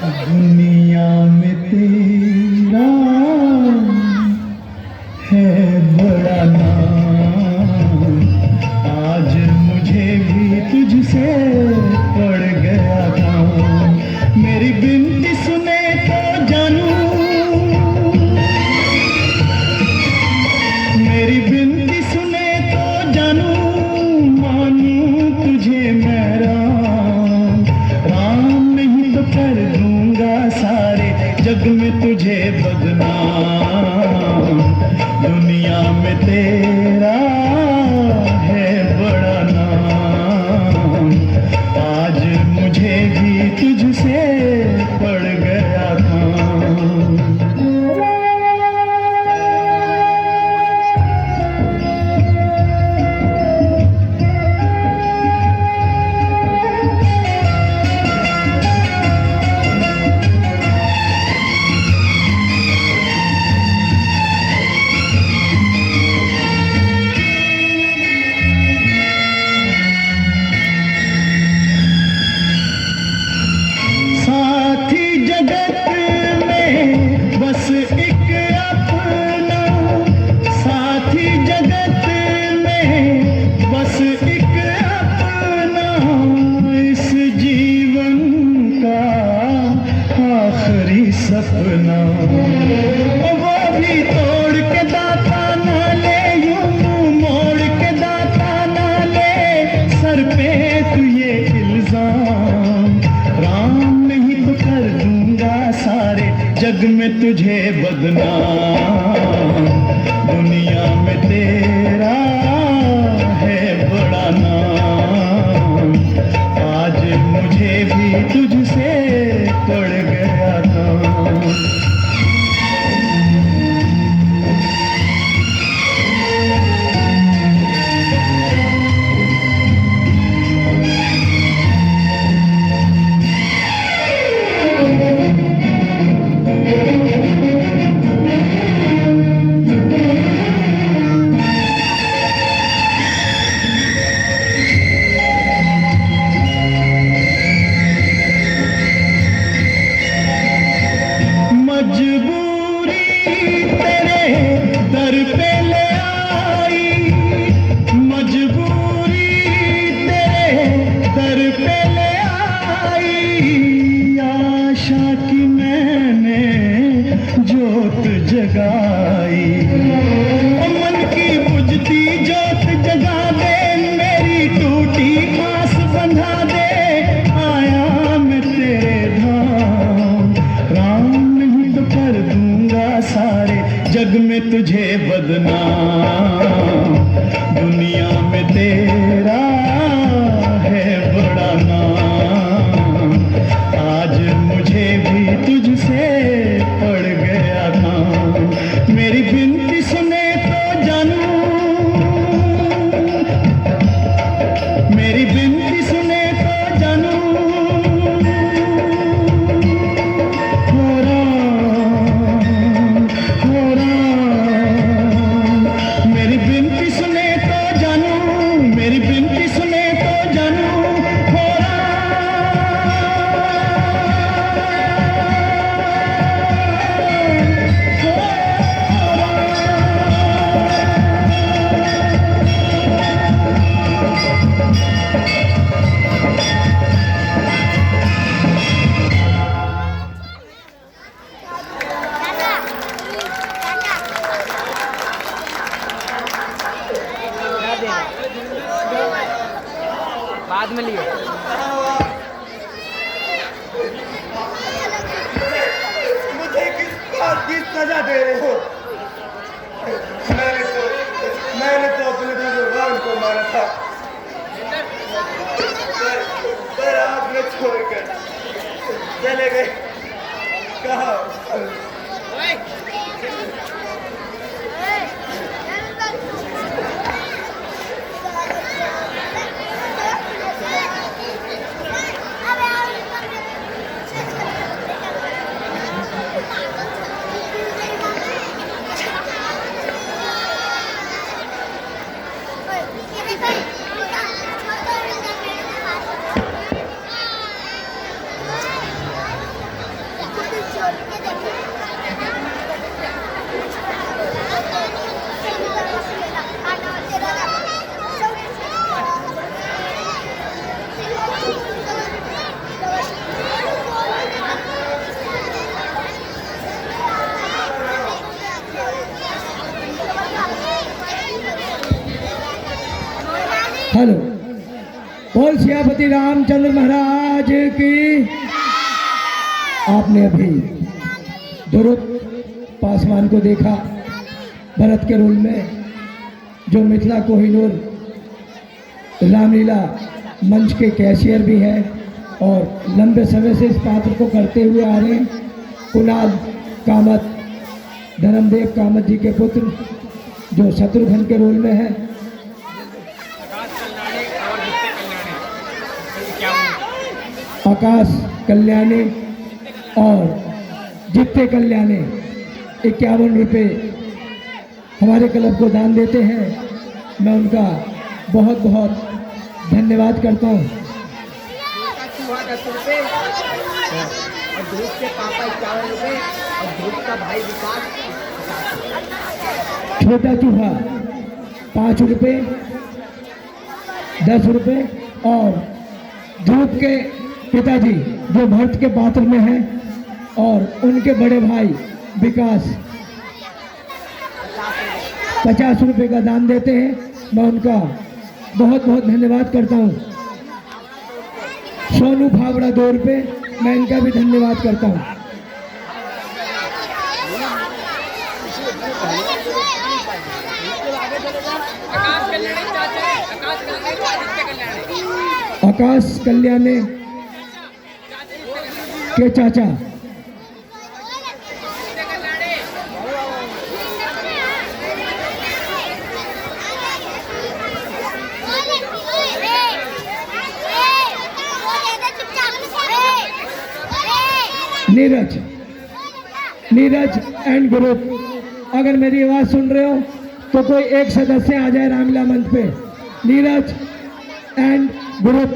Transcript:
दुनिया में तेरा है बड़ा नाम, आज मुझे भी तुझसे पड़ गया काम। मेरी बिनती सुने तो जानू, मेरी बिनती सुने तो जानू, मानू तुझे मैं राम। राम नहीं तो कर दूंगा सारे जग में तुझे बदनाम। दुनिया में तेरा है बड़ा नाम, आज मुझे भी तुझसे पड़ गया काम। साथी जगत में बस एक अपना, साथी जगत में बस एक अपना, इस जीवन का आखिरी सपना। वो भी तोड़ के दाता ना ले, यूं मुंह मोड़ के दाता ना ले, सर पे तू ये इल्जाम। राम नहीं तो कर दूंगा सारे जग में तुझे बदनाम। दुनिया में तेरा है बड़ा नाम, आज मुझे भी तुझसे पड़ गया काम। मजबूरी तेरे दर पे ले आई, मजबूरी तेरे दर पे ले आई। आशा की मैंने जोत जगाई, मन की बुझती जोत जगा दे, मेरी टूटी आस बंधा दे, आया मैं तेरे धाम। राम नहीं तो कर दूंगा सारे जग में तुझे बदनाम। दुनिया में तेरा है बड़ा नाम, आज मुझे भी तुझसे पड़ गया काम। मेरी बिनती सुने तो जानू, मेरी बिनती सुने तो जानू, हो राम, हो राम। मेरी बिनती सुने तो जानू, मेरी बिनती सुने तो जानू, हो बाद में लियो। मुझे किस बात की सजा दे रहे हो? मैंने तो अपने भगवान को मारा था, पर आपने छोड़कर चले गए। कहा हेलो, बोल सियापति रामचंद्र महाराज की। आपने अभी दुरुत पासवान को देखा भरत के रोल में, जो मिथिला कोहिनूर रामलीला मंच के कैशियर भी हैं और लंबे समय से इस पात्र को करते हुए आ रहे हैं। कुणाल कामत, धर्मदेव कामत जी के पुत्र, जो शत्रुघ्न के रोल में है। आकाश कल्याणी और जित्ते कल्याणी 51 रुपये हमारे क्लब को दान देते हैं। मैं उनका बहुत बहुत धन्यवाद करता हूँ। चूहा 10 रुपये और ध्रुव के पापा 51 रुपये और ध्रुव का भाई विकास। छोटा चूहा 5 रुपये, 10 रुपये और ध्रुव के पिताजी जो भरत के पात्र में हैं और उनके बड़े भाई विकास 50 रुपये का दान देते हैं। मैं उनका बहुत बहुत धन्यवाद करता हूँ। सोनू भावड़ा 2 रुपये, मैं इनका भी धन्यवाद करता हूँ। आकाश कल्याणी के चाचा नीरज एंड ग्रुप। अगर मेरी आवाज सुन रहे हो तो कोई एक सदस्य आ जाए रामलीला मंच पे। Neeraj and group